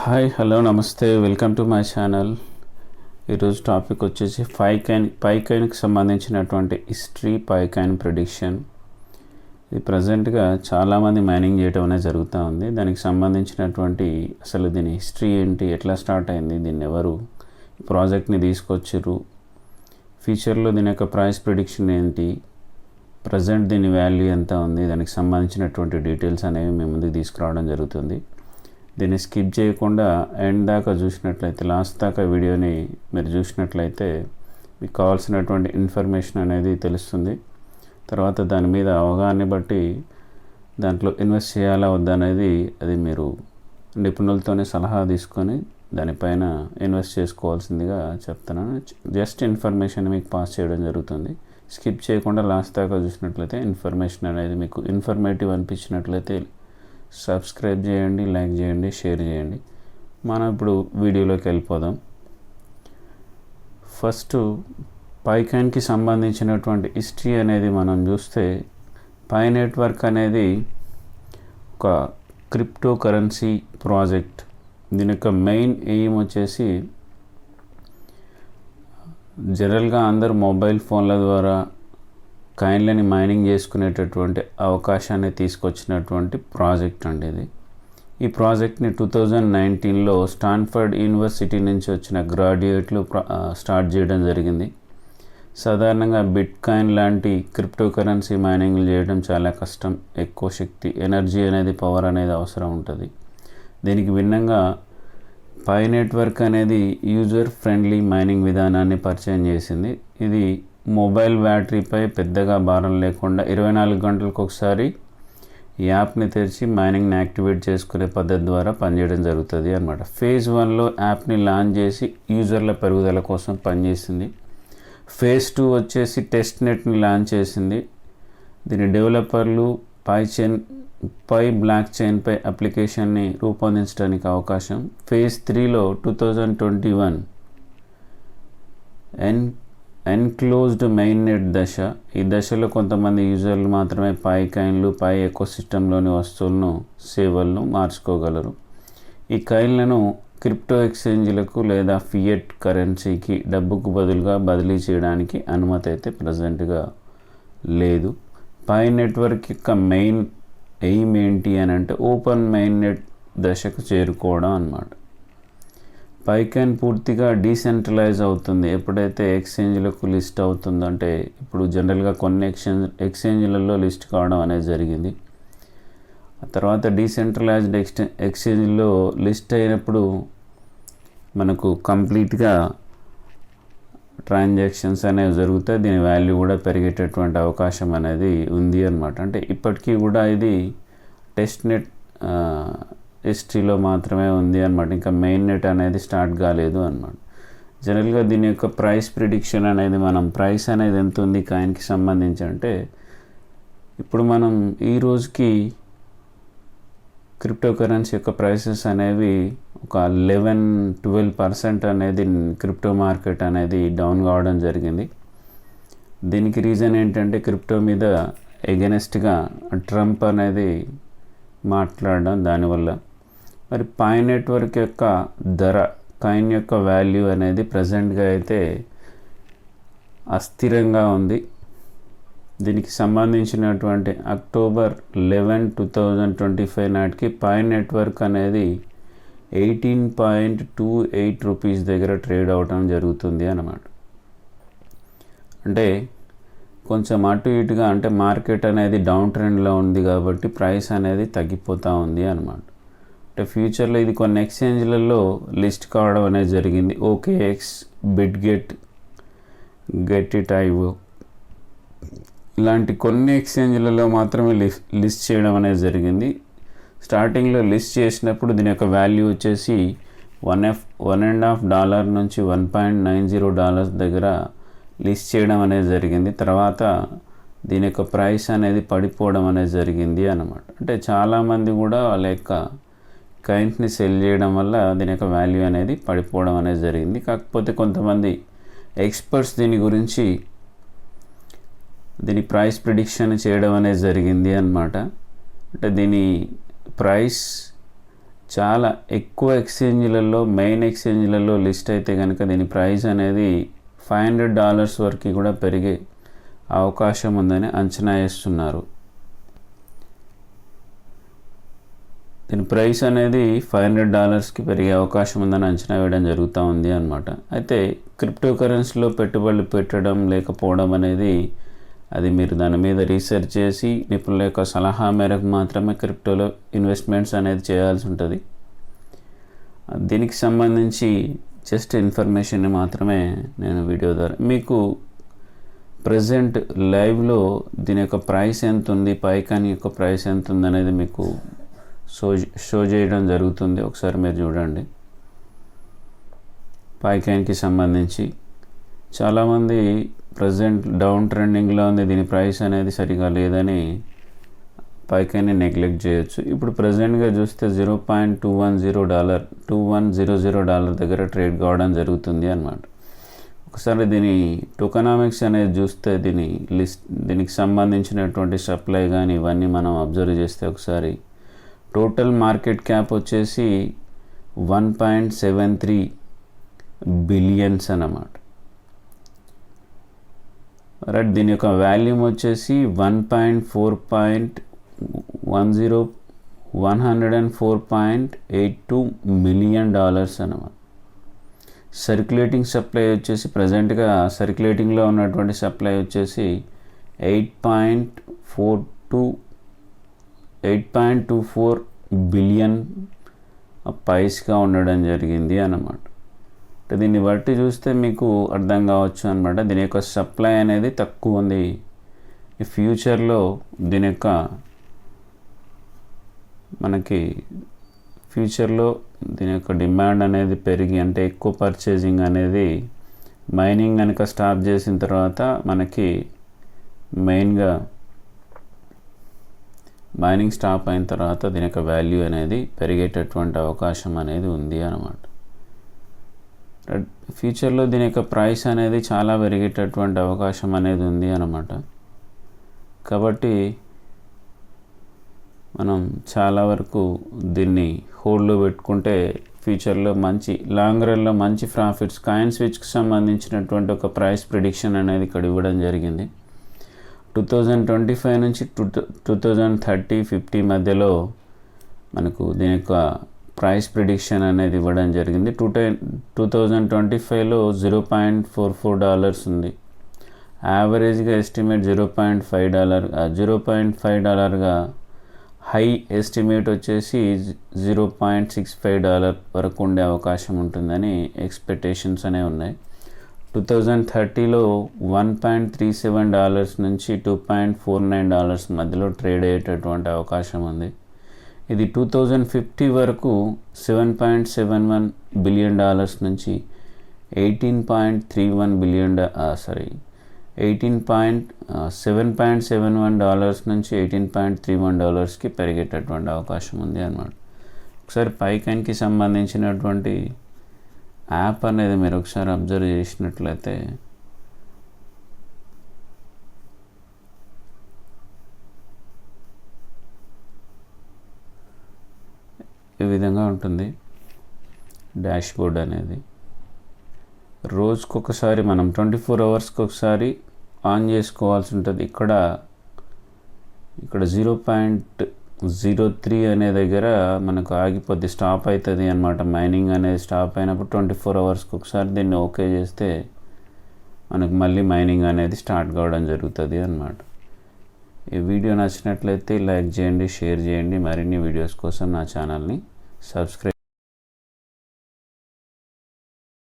Hi hello నమస్తే welcome to my channel. ఈరోజు topic వచ్చేసి పైకాయిన్కి సంబంధించినటువంటి హిస్టరీ, పైకాయిన్ ప్రిడిక్షన్. ఇది ప్రజెంట్గా చాలామంది మైనింగ్ చేయడం అనేది జరుగుతూ ఉంది. దానికి సంబంధించినటువంటి అసలు దీని హిస్టరీ ఏంటి, ఎట్లా స్టార్ట్ అయింది, దీన్ని ఎవరు ప్రాజెక్ట్ని తీసుకొచ్చారు, ఫ్యూచర్లో దీని యొక్క ప్రైస్ ప్రిడిక్షన్ ఏంటి, ప్రజెంట్ దీని వాల్యూ ఎంత ఉంది, దానికి సంబంధించినటువంటి డీటెయిల్స్ అనేవి మేము ముందుకు తీసుకురావడం జరుగుతుంది. దీన్ని స్కిప్ చేయకుండా ఎండ్ దాకా చూసినట్లయితే, లాస్ట్ దాకా వీడియోని మీరు చూసినట్లయితే మీకు కావాల్సినటువంటి ఇన్ఫర్మేషన్ అనేది తెలుస్తుంది. తర్వాత దాని మీద అవగాహన బట్టి దాంట్లో ఇన్వెస్ట్ చేయాలా వద్దా అనేది అది మీరు నిపుణులతోనే సలహా తీసుకొని దానిపైన ఇన్వెస్ట్ చేసుకోవాల్సిందిగా చెప్తున్నాను. జస్ట్ ఇన్ఫర్మేషన్ మీకు పాస్ చేయడం జరుగుతుంది. స్కిప్ చేయకుండా లాస్ట్ దాకా చూసినట్లయితే ఇన్ఫర్మేషన్ అనేది మీకు ఇన్ఫర్మేటివ్ అనిపించినట్లయితే సబ్స్క్రైబ్ చేయండి, లైక్ చేయండి, షేర్ చేయండి. మనం ఇప్పుడు వీడియోలోకి వెళ్ళిపోదాం. ఫస్ట్ పైకాయిన్కి సంబంధించినటువంటి హిస్టరీ అనేది మనం చూస్తే, పై నెట్వర్క్ అనేది ఒక క్రిప్టో కరెన్సీ ప్రాజెక్ట్. దీని యొక్క మెయిన్ ఎయిమ్ వచ్చేసి జనరల్గా అందరూ మొబైల్ ఫోన్ల ద్వారా కాయిన్లని మైనింగ్ చేసుకునేటటువంటి అవకాశాన్ని తీసుకొచ్చినటువంటి ప్రాజెక్ట్ అండి ఇది. ఈ ప్రాజెక్ట్ని 2019లో స్టాన్ఫర్డ్ యూనివర్సిటీ నుంచి వచ్చిన గ్రాడ్యుయేట్లు స్టార్ట్ చేయడం జరిగింది. సాధారణంగా బిట్ కాయిన్ లాంటి క్రిప్టో కరెన్సీ మైనింగ్లు చేయడం చాలా కష్టం, ఎక్కువ శక్తి, ఎనర్జీ అనేది, పవర్ అనేది అవసరం ఉంటుంది. దీనికి భిన్నంగా పై నెట్వర్క్ అనేది యూజర్ ఫ్రెండ్లీ మైనింగ్ విధానాన్ని పరిచయం చేసింది. ఇది మొబైల్ బ్యాటరీపై పెద్దగా భారం లేకుండా 24 గంటలకు ఒకసారి యాప్ని తెరిచి మైనింగ్ని యాక్టివేట్ చేసుకునే పద్ధతి ద్వారా పనిచేయడం జరుగుతుంది అన్నమాట. ఫేజ్ 1లో యాప్ని లాంచ్ చేసి యూజర్ల పెరుగుదల కోసం పనిచేసింది. ఫేజ్ 2 వచ్చేసి టెస్ట్ నెట్ని లాంచ్ చేసింది. దీని డెవలపర్లు పై బ్లాక్ చైన్పై అప్లికేషన్ని రూపొందించడానికి అవకాశం. ఫేజ్ 3లో 2021 ఎన్క్లోజ్డ్ మెయిన్ నెట్ దశ. ఈ దశలో కొంతమంది యూజర్లు మాత్రమే పైకాయిన్లు, పై ఎకోసిస్టంలోని వస్తువులను, సేవలను మార్చుకోగలరు. ఈ కాయిన్లను క్రిప్టో ఎక్స్చేంజ్లకు లేదా ఫియట్ కరెన్సీకి డబ్బుకు బదులుగా బదిలీ చేయడానికి అనుమతి అయితే ప్రజెంట్గా లేదు. పై నెట్వర్క్ యొక్క మెయిన్ ఎయిమ్ ఏంటి అని అంటే ఓపెన్ మెయిన్ నెట్ దశకు చేరుకోవడం అన్నమాట. పైకాయిన్ పూర్తిగా డీసెంట్రలైజ్ అవుతుంది ఎప్పుడైతే ఎక్స్చేంజ్లకు లిస్ట్ అవుతుందో. అంటే ఇప్పుడు జనరల్గా కొన్ని ఎక్స్చేంజ్లలో లిస్ట్ కావడం అనేది జరిగింది. ఆ తర్వాత డీసెంట్రలైజ్డ్ ఎక్స్చేంజ్లో లిస్ట్ అయినప్పుడు మనకు కంప్లీట్గా ట్రాన్సాక్షన్స్ అనేవి జరుగుతాయి. దీని వాల్యూ కూడా పెరిగేటటువంటి అవకాశం అనేది ఉంది అన్నమాట. అంటే ఇప్పటికీ కూడా ఇది టెస్ట్ నెట్ హిస్టరీలో మాత్రమే ఉంది అన్నమాట. ఇంకా మెయిన్ నెట్ అనేది స్టార్ట్ కాలేదు అన్నమాట. జనరల్గా దీని యొక్క ప్రైస్ ప్రిడిక్షన్ అనేది, మనం ప్రైస్ అనేది ఎంత ఉంది కాయిన్కి సంబంధించి అంటే, ఇప్పుడు మనం ఈ రోజుకి క్రిప్టో కరెన్సీ యొక్క ప్రైసెస్ అనేవి ఒక 11-12% అనేది క్రిప్టో మార్కెట్ అనేది డౌన్ కావడం జరిగింది. దీనికి రీజన్ ఏంటంటే క్రిప్టో మీద ఎగెనెస్ట్గా ట్రంప్ అనేది మాట్లాడడం. దానివల్ల మరి పై నెట్వర్క్ యొక్క ధర, కాయిన్ యొక్క వాల్యూ అనేది ప్రజెంట్గా అయితే అస్థిరంగా ఉంది. దీనికి సంబంధించినటువంటి అక్టోబర్ 11, 2025 నాటికి పై నెట్వర్క్ అనేది 18.28 రూపీస్ దగ్గర ట్రేడ్ అవడం జరుగుతుంది అన్నమాట. అంటే కొంచెం అటు ఇటుగా, అంటే మార్కెట్ అనేది డౌన్ ట్రెండ్లో ఉంది కాబట్టి ప్రైస్ అనేది తగ్గిపోతూ ఉంది అన్నమాట. అంటే ఫ్యూచర్లో ఇది కొన్ని ఎక్స్చేంజ్లలో లిస్ట్ కావడం అనేది జరిగింది. OKX, బిట్గెట్, గెటిటైవ్ ఇలాంటి కొన్ని ఎక్స్చేంజ్లలో మాత్రమే లిస్ట్ చేయడం అనేది జరిగింది. స్టార్టింగ్లో లిస్ట్ చేసినప్పుడు దీని యొక్క వాల్యూ వచ్చేసి $1.5 నుంచి $1.90 దగ్గర లిస్ట్ చేయడం అనేది జరిగింది. తర్వాత దీని యొక్క ప్రైస్ అనేది పడిపోవడం అనేది జరిగింది అన్నమాట. అంటే చాలామంది కూడా వాళ్ళ యొక్క కాయిన్స్ని సెల్ చేయడం వల్ల దీని యొక్క వాల్యూ అనేది పడిపోవడం అనేది జరిగింది. కాకపోతే కొంతమంది ఎక్స్పర్ట్స్ దీని గురించి దీని ప్రైస్ ప్రిడిక్షన్ చేయడం అనేది జరిగింది అన్నమాట. అంటే దీని ప్రైస్ చాలా ఎక్కువ ఎక్స్చేంజ్లలో మెయిన్ ఎక్స్చేంజ్లలో లిస్ట్ అయితే కనుక దీని ప్రైస్ అనేది $500 వరకు కూడా పెరిగే అవకాశం ఉందని అంచనా వేస్తున్నారు. దీని ప్రైస్ అనేది $500కి పెరిగే అవకాశం ఉందని అంచనా వేయడం జరుగుతూ ఉంది అన్నమాట. అయితే క్రిప్టో కరెన్సీలో పెట్టుబడులు పెట్టడం లేకపోవడం అనేది అది మీరు దాని మీద రీసెర్చ్ చేసి నిపుణుల యొక్క సలహా మేరకు మాత్రమే క్రిప్టోలో ఇన్వెస్ట్మెంట్స్ అనేది చేయాల్సి ఉంటుంది. దీనికి సంబంధించి జస్ట్ ఇన్ఫర్మేషన్ మాత్రమే నేను వీడియో ద్వారా మీకు ప్రజెంట్ లైవ్లో దీని యొక్క ప్రైస్ ఎంత ఉంది, పైకాన్ యొక్క ప్రైస్ ఎంత ఉంది అనేది మీకు షో చేయడం జరుగుతుంది. ఒకసారి మీరు చూడండి. పైకాన్కి సంబంధించి చాలామంది ప్రజెంట్ డౌన్ ట్రెండింగ్లో ఉంది, దీని ప్రైస్ అనేది సరిగా లేదని పైకాన్ని నెగ్లెక్ట్ చేయొచ్చు. ఇప్పుడు ప్రజెంట్గా చూస్తే $0.210 దగ్గర ట్రేడ్ కావడం జరుగుతుంది అన్నమాట. ఒకసారి దీని టోకనామిక్స్ అనేది చూస్తే దీనికి సంబంధించినటువంటి సప్లై కానీ ఇవన్నీ మనం అబ్జర్వ్ చేస్తే ఒకసారి టోటల్ మార్కెట్ క్యాప్ వచ్చేసి 1.73 బిలియన్స్ అన్నమాట. రైట్, దీని యొక్క వాల్యూమ్ వచ్చేసి $104.82 మిలియన్ అన్నమాట. సర్క్యులేటింగ్ సప్లై వచ్చేసి ప్రజెంట్గా సర్క్యులేటింగ్లో ఉన్నటువంటి సప్లై వచ్చేసి 8.24 బిలియన్ పైస్గా ఉండడం జరిగింది అన్నమాట. అంటే దీన్ని బట్టి చూస్తే మీకు అర్థం కావచ్చు అన్నమాట, దీని యొక్క సప్లై అనేది తక్కువ ఉంది. ఈ ఫ్యూచర్లో దీని యొక్క డిమాండ్ అనేది పెరిగి అంటే ఎక్కువ పర్చేజింగ్ అనేది మైనింగ్ కనుక స్టాప్ చేసిన తర్వాత మనకి మెయిన్గా మైనింగ్ స్టాప్ అయిన తర్వాత దీని యొక్క వాల్యూ అనేది పెరిగేటటువంటి అవకాశం అనేది ఉంది అన్నమాట. ఫ్యూచర్లో దీని యొక్క ప్రైస్ అనేది చాలా పెరిగేటటువంటి అవకాశం అనేది ఉంది అన్నమాట. కాబట్టి మనం చాలా వరకు దీన్ని హోల్డ్లో పెట్టుకుంటే ఫ్యూచర్లో మంచి లాంగ్ రన్లో మంచి ప్రాఫిట్స్ కాయిన్ స్విచ్కి సంబంధించినటువంటి ఒక ప్రైస్ ప్రిడిక్షన్ అనేది ఇక్కడ ఇవ్వడం జరిగింది. 2025 నుంచి 2030-50 మధ్యలో మనకు దీని యొక్క ప్రైస్ ప్రిడిక్షన్ అనేది ఇవ్వడం జరిగింది. 2025లో $0.44 ఉంది. యావరేజ్గా ఎస్టిమేట్ $0.5గా హై ఎస్టిమేట్ వచ్చేసి $0.65 వరకు ఉండే అవకాశం ఉంటుందని ఎక్స్పెక్టేషన్స్ అనేవి ఉన్నాయి. 2030లో $1.37 నుంచి $2.49 మధ్యలో ట్రేడ్ అయ్యేటటువంటి అవకాశం ఉంది. ఇది 2050 వరకు $7.71 బిలియన్ నుంచి $7.71 నుంచి $18.31కి పెరిగేటటువంటి అవకాశం ఉంది అన్నమాట. ఒకసారి పైకాన్కి సంబంధించినటువంటి యాప్ అనేది మీరు ఒకసారి అబ్జర్వ్ చేసినట్లయితే ఈ విధంగా ఉంటుంది డాష్బోర్డ్ అనేది. రోజుకొకసారి మనం 24 అవర్స్కి ఒకసారి ఆన్ చేసుకోవాల్సి ఉంటుంది. ఇక్కడ 0.03 అనే దగ్గర మనకు ఆగిపోద్ది, స్టాప్ అవుతుంది అన్నమాట. మైనింగ్ అనేది స్టాప్ అయినప్పుడు 24 అవర్స్కి ఒకసారి దీన్ని ఓకే చేస్తే మనకు మళ్ళీ మైనింగ్ అనేది స్టార్ట్ కావడం జరుగుతుంది అన్నమాట. ఈ వీడియో నచ్చినట్లయితే లైక్ చేయండి, షేర్ చేయండి. మరిన్ని వీడియోస్ కోసం నా ఛానల్ని సబ్స్క్రైబ్